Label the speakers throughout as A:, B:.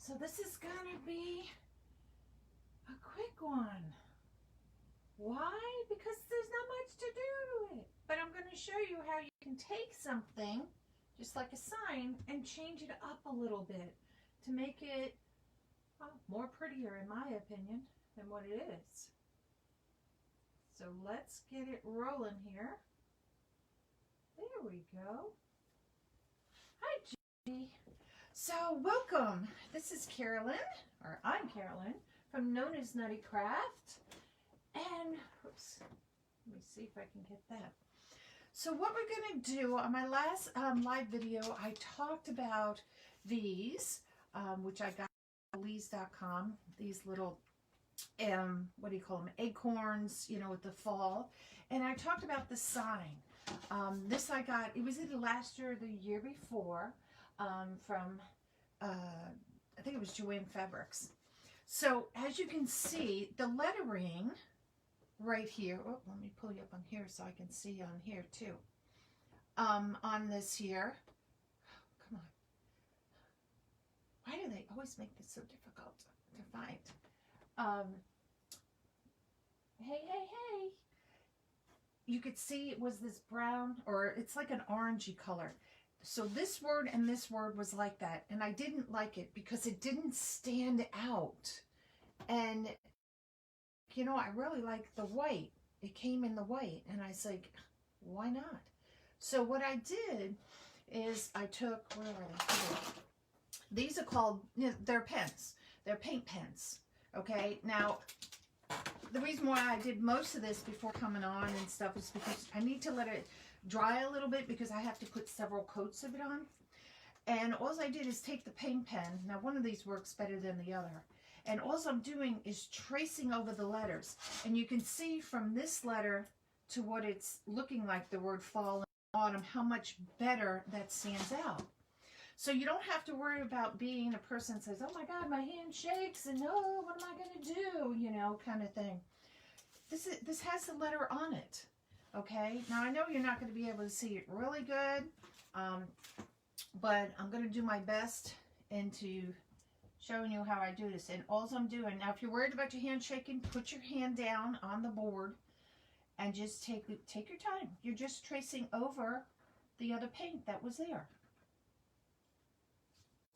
A: So this is gonna be a quick one. Why? Because there's not much to do to it. But I'm gonna show you how you can take something, just like a sign, and change it up a little bit to make it more prettier, in my opinion, than what it is. So let's get it rolling here. There we go. Hi, Judy. So welcome. This is Carolyn, or I'm Carolyn, from Known as Nutty Craft. And, oops, let me see if I can get that. So what we're going to do, on my last live video, I talked about these, which I got at lees.com, these little, what do you call them, acorns, you know, with the fall. And I talked about the sign. This I got, it was either last year or the year before, from, I think it was Joanne Fabrics. So as you can see, the lettering right here, oh, let me pull you up on here so I can see on here too. On this here, come on. Why do they always make this so difficult to find? Hey, hey, hey. You could see it was this brown, or it's like an orangey color. So this word and this word was like that. And I didn't like it because it didn't stand out. And, you know, I really like the white. It came in the white. And I was like, why not? So what I did is I took, where are they? Here. These are called, you know, they're pens. They're paint pens. Okay. Now, the reason why I did most of this before coming on and stuff is because I need to let it dry a little bit because I have to put several coats of it on. And all I did is take the paint pen. Now, one of these works better than the other. And all I'm doing is tracing over the letters. And you can see from this letter to what it's looking like, the word fall and autumn, how much better that stands out. So you don't have to worry about being a person that says, oh my God, my hand shakes and oh, what am I going to do? You know, kind of thing. This has the letter on it. Okay. Now I know you're not going to be able to see it really good. But I'm going to do my best into showing you how I do this. And all I'm doing, now if you're worried about your hand shaking, put your hand down on the board and just take your time. You're just tracing over the other paint that was there.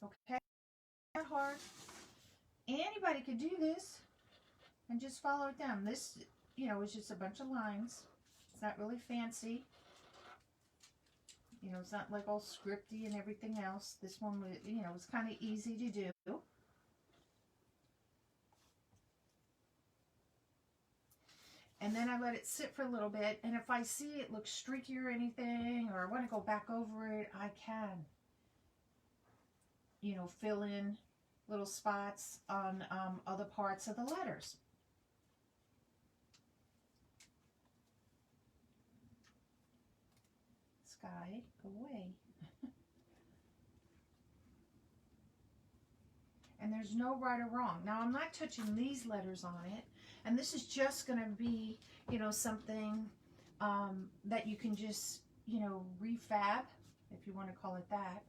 A: Okay, not hard. Anybody could do this and just follow it down. This, you know, is just a bunch of lines. It's not really fancy. You know, it's not like all scripty and everything else. This one, you know, it's kind of easy to do. And then I let it sit for a little bit. And if I see it looks streaky or anything, or I want to go back over it, I can. You know, fill in little spots on other parts of the letters. Sky, go away. And there's no right or wrong. Now, I'm not touching these letters on it. And this is just going to be, you know, something that you can just, you know, refab, if you want to call it that,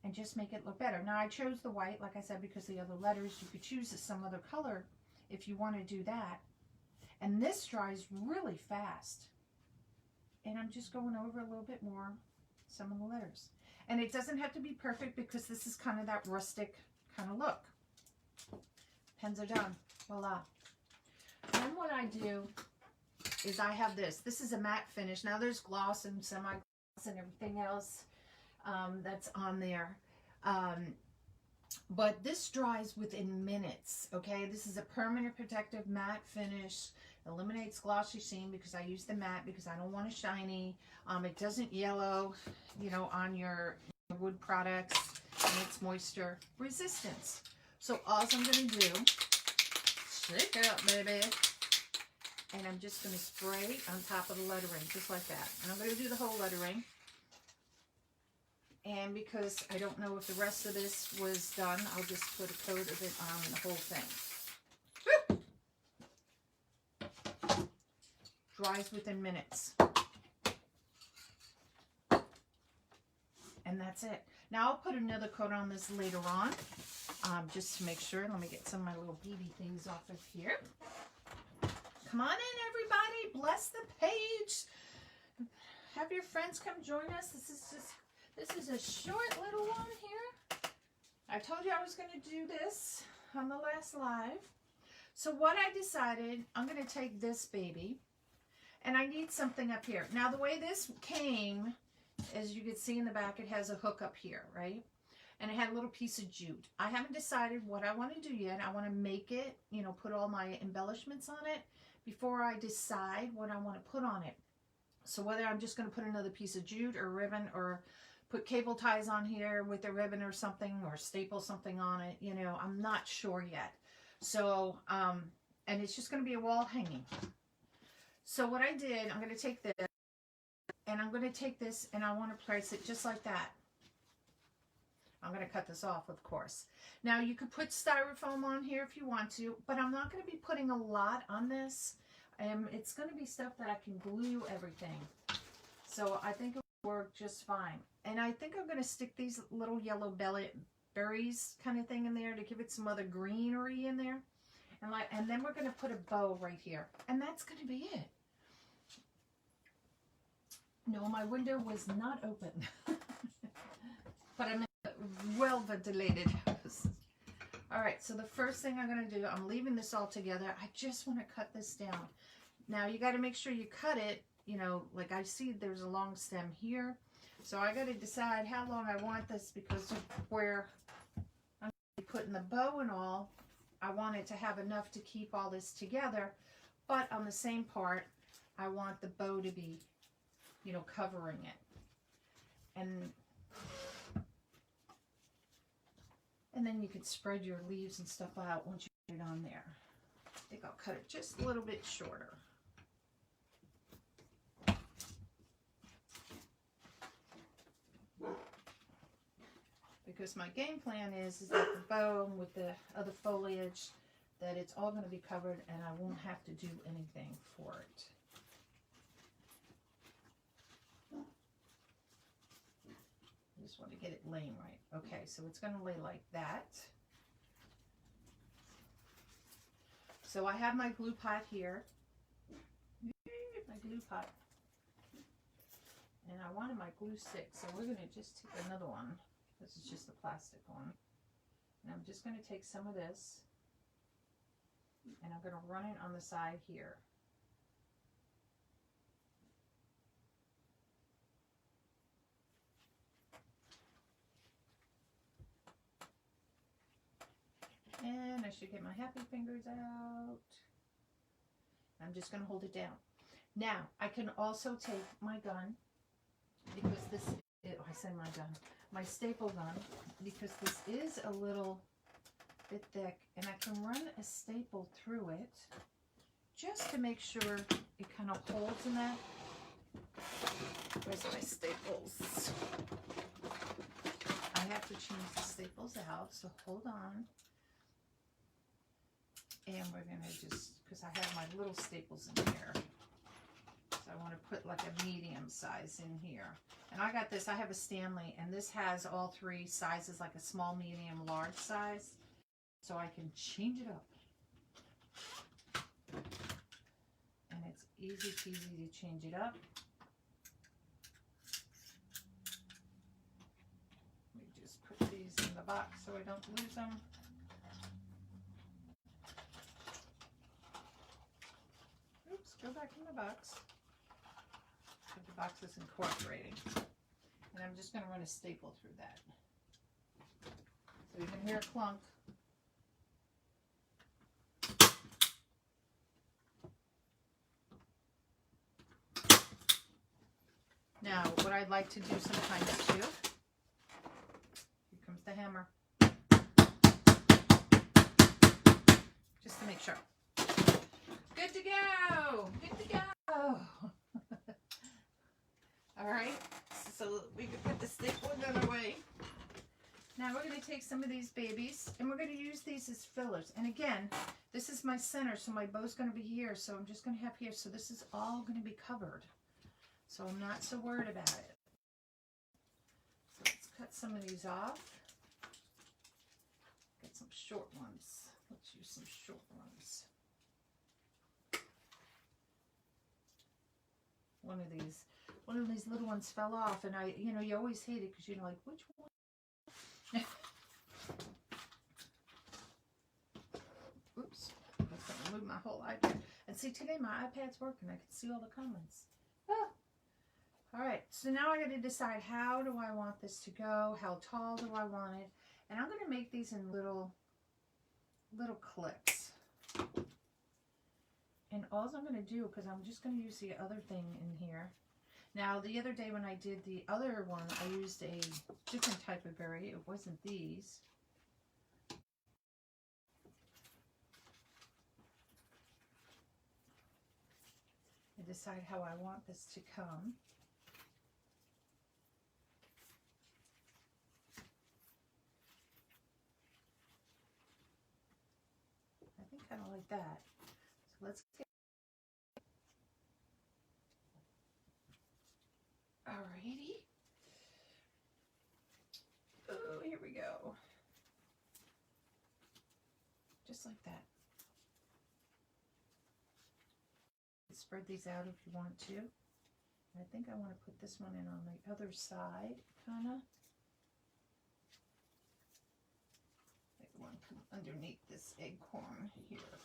A: and just make it look better. Now, I chose the white, like I said, because the other letters, you could choose some other color if you want to do that. And this dries really fast. And I'm just going over a little bit more some of the letters. And it doesn't have to be perfect because this is kind of that rustic kind of look. Pens are done. Voila. Then what I do is I have this. This is a matte finish. Now there's gloss and semi-gloss and everything else that's on there. But this dries within minutes, okay? This is a permanent protective matte finish. Eliminates glossy sheen because I use the matte because I don't want it shiny. It doesn't yellow, you know, on your wood products. And it's moisture resistance. So all I'm going to do, shake it up, baby. And I'm just going to spray on top of the lettering, just like that. And I'm going to do the whole lettering. And because I don't know if the rest of this was done, I'll just put a coat of it on the whole thing. Woo! Dries within minutes. And that's it. Now I'll put another coat on this later on. just to make sure. Let me get some of my little BB things off of here. Come on in, everybody. Bless the page. Have your friends come join us. This is a short little one here. I told you I was going to do this on the last live. So what I decided, I'm going to take this baby, and I need something up here. Now, the way this came, as you can see in the back, it has a hook up here, right? And it had a little piece of jute. I haven't decided what I want to do yet. I want to make it, you know, put all my embellishments on it before I decide what I want to put on it. So whether I'm just going to put another piece of jute or ribbon or put cable ties on here with a ribbon or something or staple something on it, you know, I'm not sure yet. So, and it's just going to be a wall hanging. So what I did, I'm going to take this and I'm going to take this and I want to place it just like that. I'm going to cut this off, of course. Now you could put styrofoam on here if you want to, but I'm not going to be putting a lot on this. It's going to be stuff that I can glue everything. So I think it will work just fine. And I think I'm going to stick these little yellow berries kind of thing in there to give it some other greenery in there. And then we're going to put a bow right here. And that's going to be it. No, my window was not open. But I'm in a well-ventilated house. All right, so the first thing I'm going to do, I'm leaving this all together. I just want to cut this down. Now, you got to make sure you cut it, you know, like I see there's a long stem here. So I got to decide how long I want this because of where I'm putting the bow and all. I want it to have enough to keep all this together. But on the same part, I want the bow to be, you know, covering it. And then you can spread your leaves and stuff out once you put it on there. I think I'll cut it just a little bit shorter. Because my game plan is that the bow with the other foliage, that it's all going to be covered and I won't have to do anything for it. I just want to get it laying right. Okay, so it's going to lay like that. So I have my glue pot here. My glue pot. And I wanted my glue stick, so we're going to just take another one. This is just a plastic one. And I'm just going to take some of this and I'm going to run it on the side here. And I should get my happy fingers out. I'm just going to hold it down. Now, I can also take my gun, because this, I say my gun, my staple gun, because this is a little bit thick, and I can run a staple through it, just to make sure it kind of holds in that. Where's my staples? I have to change the staples out, so hold on. And we're going to just, because I have my little staples in here. So I want to put like a medium size in here. And I got this, I have a Stanley, and this has all three sizes, like a small, medium, large size. So I can change it up. And it's easy peasy to change it up. Let me just put these in the box so I don't lose them. Go back in the box. The box is incorporating. And I'm just going to run a staple through that. So you can hear a clunk. Now, what I'd like to do sometimes too, here comes the hammer, just to make sure. Good to go! Good to go! Alright, so we can put the staple gun away. Now we're going to take some of these babies, and we're going to use these as fillers. And again, this is my center, so my bow's going to be here, so I'm just going to have here. So this is all going to be covered. So I'm not so worried about it. So let's cut some of these off. Get some short ones. Let's use some short ones. One of these little ones fell off, and you always hate it because you're like, which one? Oops, I was going to move my whole iPad. And see, today my iPad's working. I can see all the comments. Ah. All right, so now I got to decide, how do I want this to go? How tall do I want it? And I'm going to make these in little clips. And all I'm going to do, because I'm just going to use the other thing in here. Now, the other day when I did the other one, I used a different type of berry. It wasn't these. I decide how I want this to come. I think kind of like that. So let's get. Alrighty. Oh, here we go. Just like that. Spread these out if you want to. I think I want to put this one in on the other side, kind of. Like one come underneath this acorn here.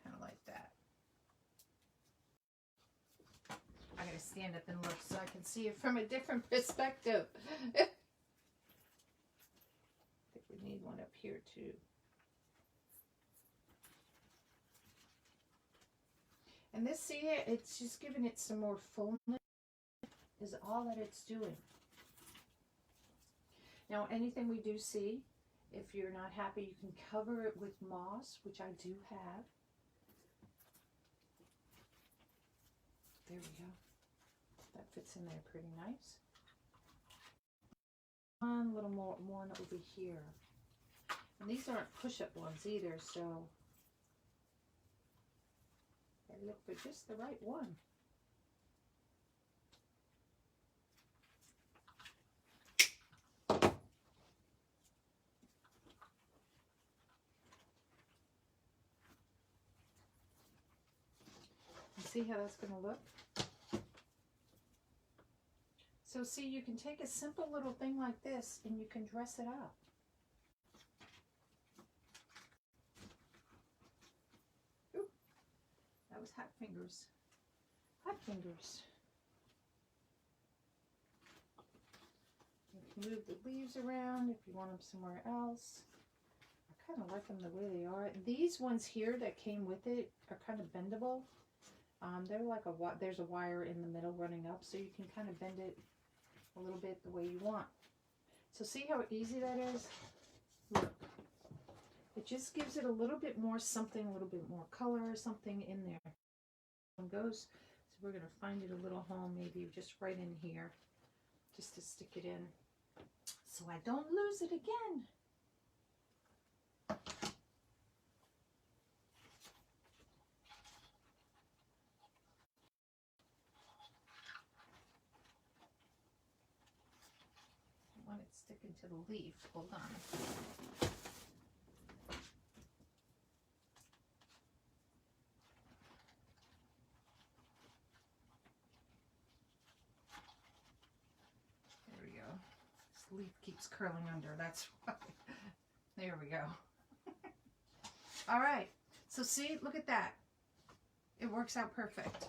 A: Kind of like that. I gotta stand up and look so I can see it from a different perspective. I think we need one up here too. And this, see, it's just giving it some more fullness, is all that it's doing. Now, anything we do see, if you're not happy, you can cover it with moss, which I do have. There we go. That fits in there pretty nice. One little more one over here. And these aren't push-up ones either, so I look for just the right one. And see how that's going to look? So see, you can take a simple little thing like this and you can dress it up. Ooh, that was hot fingers. Hot fingers. You can move the leaves around if you want them somewhere else. I kind of like them the way they are. These ones here that came with it are kind of bendable. They're like there's a wire in the middle running up, so you can kind of bend it a little bit the way you want. So see how easy that is? Look. It just gives it a little bit more something, a little bit more color or something in there. One goes, so we're going to find it a little home, maybe just right in here, just to stick it in so I don't lose it again. I want it sticking to the leaf. Hold on. There we go. This leaf keeps curling under. That's why. There we go. All right. So see, look at that. It works out perfect.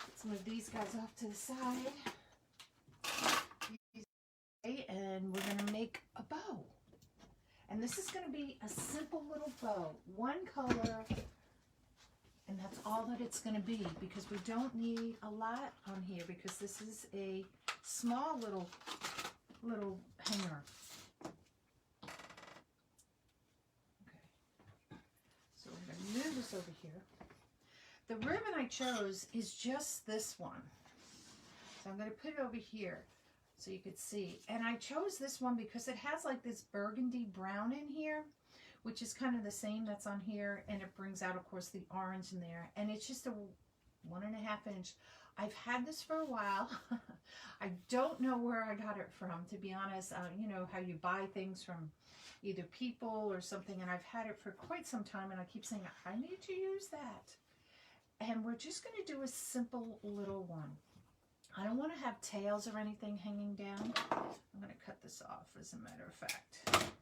A: Let's move these guys off to the side. And we're going to make a bow. And this is going to be a simple little bow. One color. And that's all that it's going to be, because we don't need a lot on here, because this is a small little hanger. Okay. So we're going to move this over here. The ribbon I chose is just this one. So I'm going to put it over here so you could see. And I chose this one because it has like this burgundy brown in here, which is kind of the same that's on here. And it brings out, of course, the orange in there. And it's just a 1.5 inch. I've had this for a while. I don't know where I got it from, to be honest. You know how you buy things from either people or something, and I've had it for quite some time, and I keep saying, I need to use that. And we're just going to do a simple little one. I don't want to have tails or anything hanging down. I'm going to cut this off, as a matter of fact.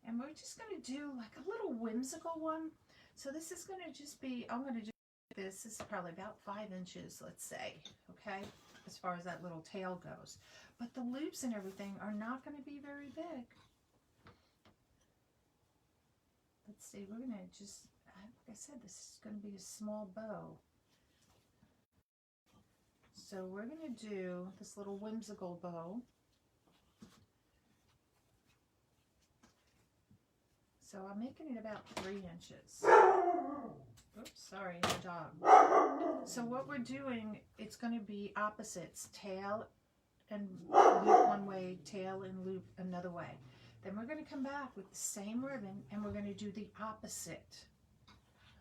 A: And we're just going to do like a little whimsical one. So this is going to just be, I'm going to do this. This is probably about 5 inches, let's say, okay, as far as that little tail goes. But the loops and everything are not going to be very big. Let's see, we're going to just, like I said, this is going to be a small bow. So we're going to do this little whimsical bow. So I'm making it about 3 inches. Oops, sorry, the dog. So what we're doing, it's going to be opposites, tail and loop one way, tail and loop another way. Then we're going to come back with the same ribbon and we're going to do the opposite.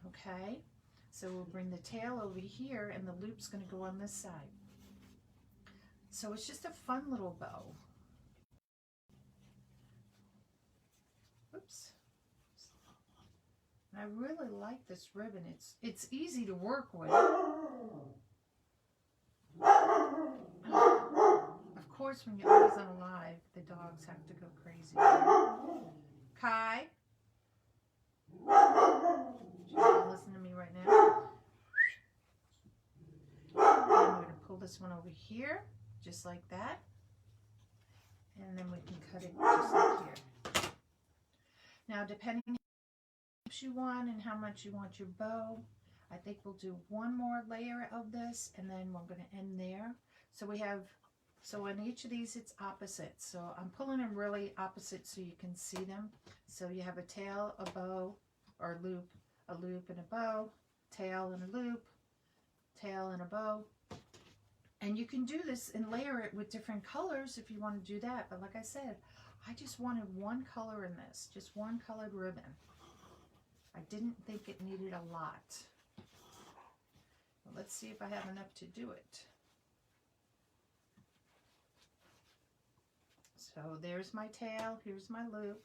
A: Okay? So we'll bring the tail over here and the loop's going to go on this side. So it's just a fun little bow. Oops. And I really like this ribbon. It's easy to work with. Of course, when you're always on a live, the dogs have to go crazy. Kai? She's gonna listen to me right now. And I'm going to pull this one over here, just like that. And then we can cut it just like here. Now, depending on how much you want and how much you want your bow, I think we'll do one more layer of this, and then we're going to end there. So we have, so on each of these, it's opposite. So I'm pulling them really opposite so you can see them. So you have a tail, a bow, or loop, a loop and a bow, tail and a loop, tail and a bow. And you can do this and layer it with different colors if you want to do that. But like I said, I just wanted one color in this, just one colored ribbon. I didn't think it needed a lot. Well, let's see if I have enough to do it. So there's my tail, here's my loop.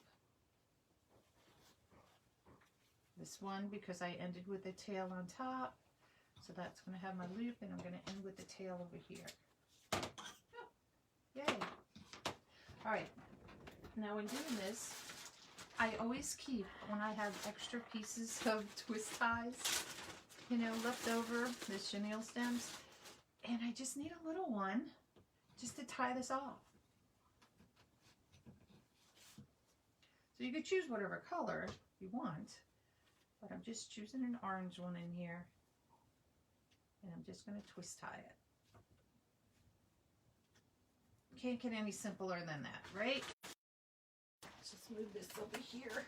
A: This one, because I ended with the tail on top, so that's going to have my loop, and I'm going to end with the tail over here. Oh, yay! All right, now when doing this, I always keep, when I have extra pieces of twist ties, you know, left over, the chenille stems, and I just need a little one just to tie this off. So you could choose whatever color you want, but I'm just choosing an orange one in here, and I'm just going to twist tie it. Can't get any simpler than that, right? Let's just move this over here.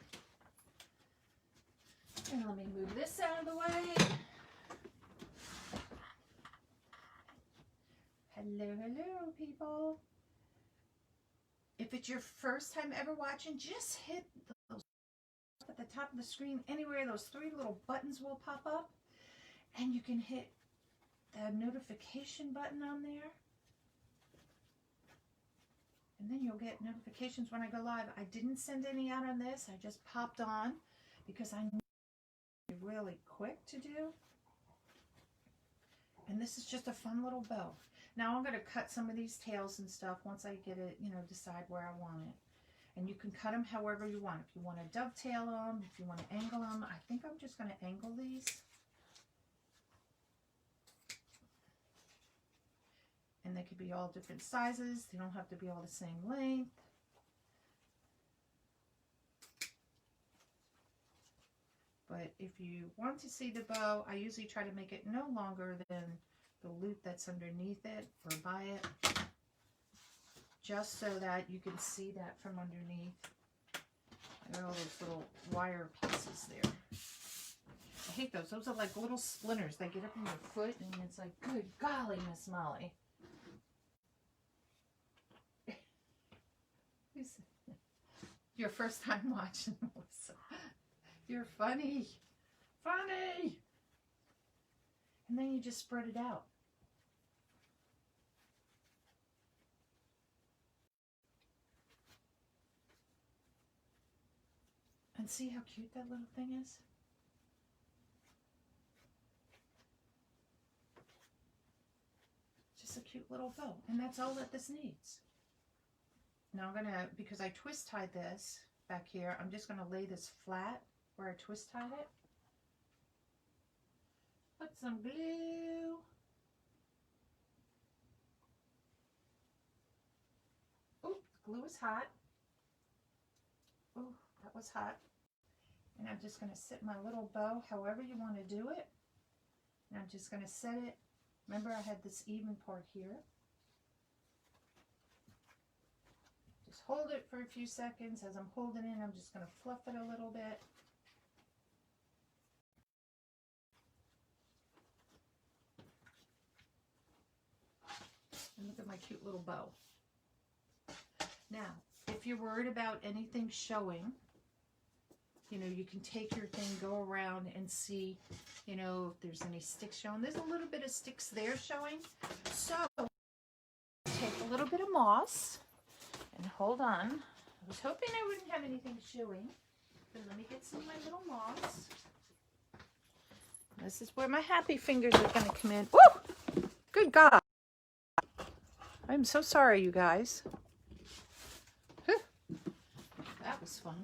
A: And let me move this out of the way. Hello, hello, people. If it's your first time ever watching, just hit those at the top of the screen. Anywhere those 3 little buttons will pop up, and you can hit the notification button on there. And then you'll get notifications when I go live. I didn't send any out on this. I just popped on because I knew it was really quick to do. And this is just a fun little bow. Now I'm going to cut some of these tails and stuff once I get it, you know, decide where I want it. And you can cut them however you want. If you want to dovetail them, if you want to angle them. I think I'm just going to angle these. And they could be all different sizes. They don't have to be all the same length. But if you want to see the bow, I usually try to make it no longer than the loop that's underneath it or by it, just so that you can see that from underneath. I got all those little wire pieces there. I hate those. Those are like little splinters. They get up in your foot, and it's like, good golly, Miss Molly. Your first time watching, Melissa. You're funny. Funny! And then you just spread it out. And see how cute that little thing is? Just a cute little bow. And that's all that this needs. Now I'm going to, because I twist tied this back here, I'm just going to lay this flat where I twist tied it. Put some glue. Oh, the glue is hot. Oh, that was hot. And I'm just going to set my little bow however you want to do it. And I'm just going to set it. Remember, I had this even part here. Just hold it for a few seconds. As I'm holding it, I'm just going to fluff it a little bit. And look at my cute little bow. Now, if you're worried about anything showing, you know, you can take your thing, go around and see, you know, if there's any sticks showing. There's a little bit of sticks there showing. So, take a little bit of moss and hold on. I was hoping I wouldn't have anything showing. But let me get some of my little moss. This is where my happy fingers are going to come in. Woo! Good God. I'm so sorry, you guys. Whew. That was fun.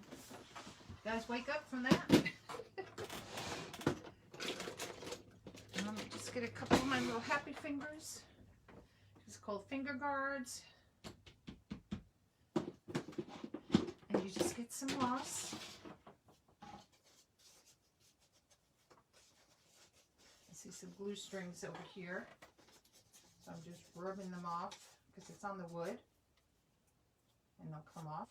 A: You guys wake up from that? Let me just get a couple of my little happy fingers. It's called finger guards. And you just get some moss. I see some glue strings over here. So I'm just rubbing them off because it's on the wood. And they'll come off.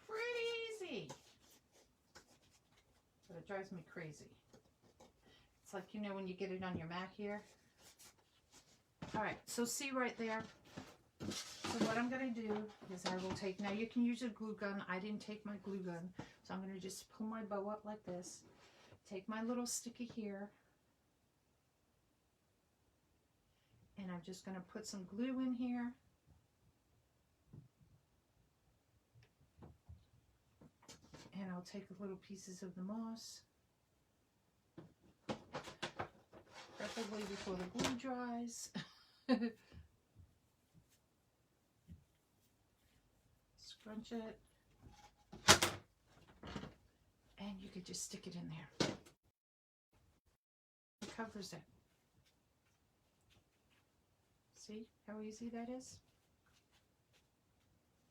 A: Pretty easy. But it drives me crazy. It's like, you know, when you get it on your mat here. Alright, so see right there. So what I'm going to do is I will take, now you can use a glue gun. I didn't take my glue gun. So I'm going to just pull my bow up like this. Take my little sticky here. And I'm just going to put some glue in here. And I'll take little pieces of the moss, preferably before the glue dries. Scrunch it. And you could just stick it in there. It covers it. See how easy that is?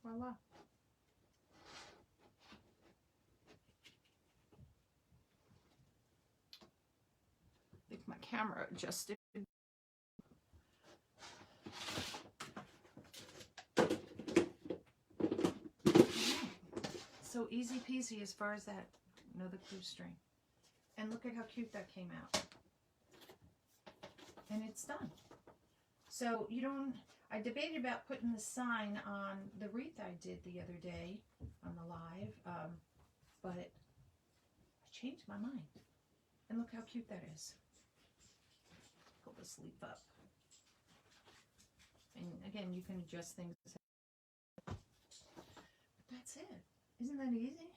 A: Voila. I think my camera adjusted. So easy peasy as far as that. You know, the glue string. And look at how cute that came out. And it's done. So you don't, I debated about putting the sign on the wreath I did the other day on the live, but I changed my mind. And look how cute that is. Pull this leaf up. And again, you can adjust things. But that's it. Isn't that easy?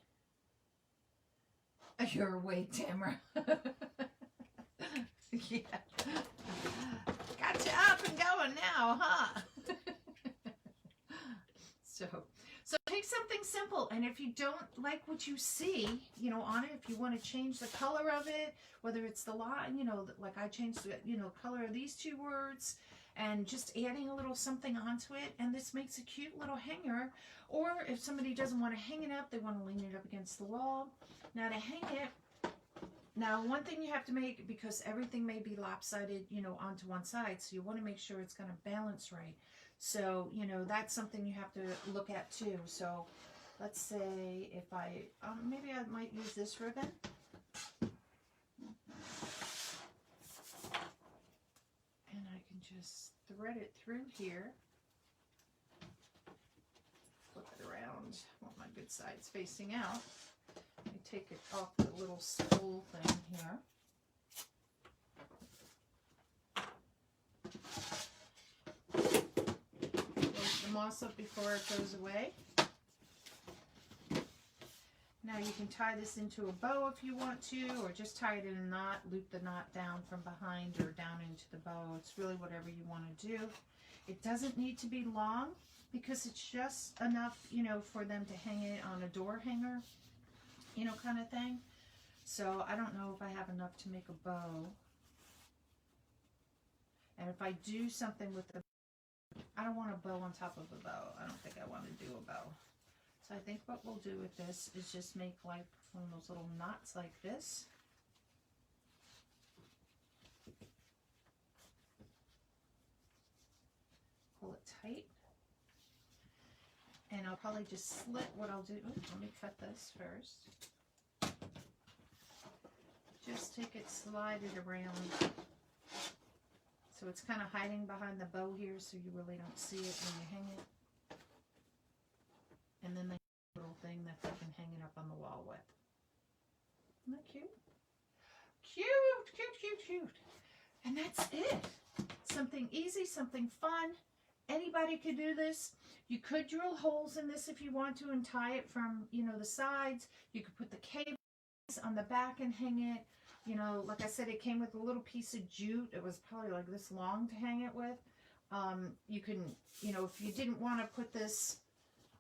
A: You're awake, Tamara. Yeah. Got you up and going now, huh? So take something simple, and if you don't like what you see, you know, on it, if you want to change the color of it, whether it's the line, you know, like I changed the, you know, color of these two words, and just adding a little something onto it, and this makes a cute little hanger. Or if somebody doesn't want to hang it up, they want to lean it up against the wall. Now to hang it, now one thing you have to make, because everything may be lopsided, you know, onto one side, so you want to make sure it's going to balance right. So, you know, that's something you have to look at too. So let's say if I, maybe I might use this ribbon. And I can just thread it through here. Flip it around. I want my good sides facing out. Let me take it off the little spool thing here. Close the moss up before it goes away. Now you can tie this into a bow if you want to, or just tie it in a knot, loop the knot down from behind or down into the bow. It's really whatever you want to do. It doesn't need to be long because it's just enough, you know, for them to hang it on a door hanger, you know, kind of thing. So I don't know if I have enough to make a bow. And if I do something with the, I don't want a bow on top of a bow. I don't think I want to do a bow. So I think what we'll do with this is just make like one of those little knots like this. Pull it tight. And I'll probably just slit what I'll do. Ooh, let me cut this first. Just take it, slide it around. So it's kind of hiding behind the bow here, so you really don't see it when you hang it. And then they have a little thing that they can hang it up on the wall with. Isn't that cute? Cute, cute, cute, cute. And that's it. Something easy, something fun. Anybody could do this. You could drill holes in this if you want to and tie it from, you know, the sides. You could put the cables on the back and hang it. You know, like I said, it came with a little piece of jute. It was probably like this long to hang it with. You can, you know, if you didn't want to put this,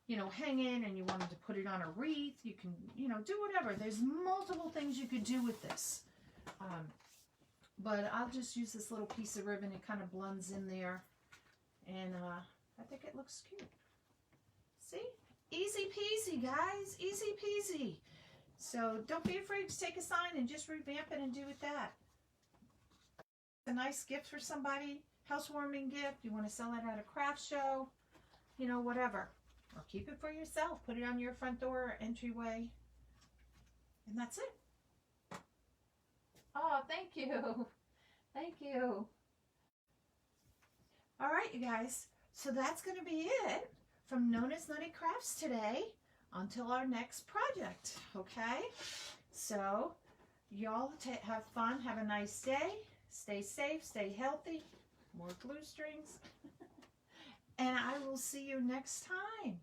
A: you know, hang in and you wanted to put it on a wreath, you can, you know, do whatever. There's multiple things you could do with this. But I'll just use this little piece of ribbon. It kind of blends in there. And I think it looks cute. See? Easy peasy, guys. Easy peasy. So don't be afraid to take a sign and just revamp it and do with that. A nice gift for somebody. Housewarming gift. You want to sell it at a craft show. You know, whatever. Or keep it for yourself. Put it on your front door or entryway. And that's it. Oh, thank you. Thank you. All right, you guys. So that's going to be it from Nona's Nutty Crafts today until our next project. Okay? So y'all have fun. Have a nice day. Stay safe. Stay healthy. More glue strings. And I will see you next time.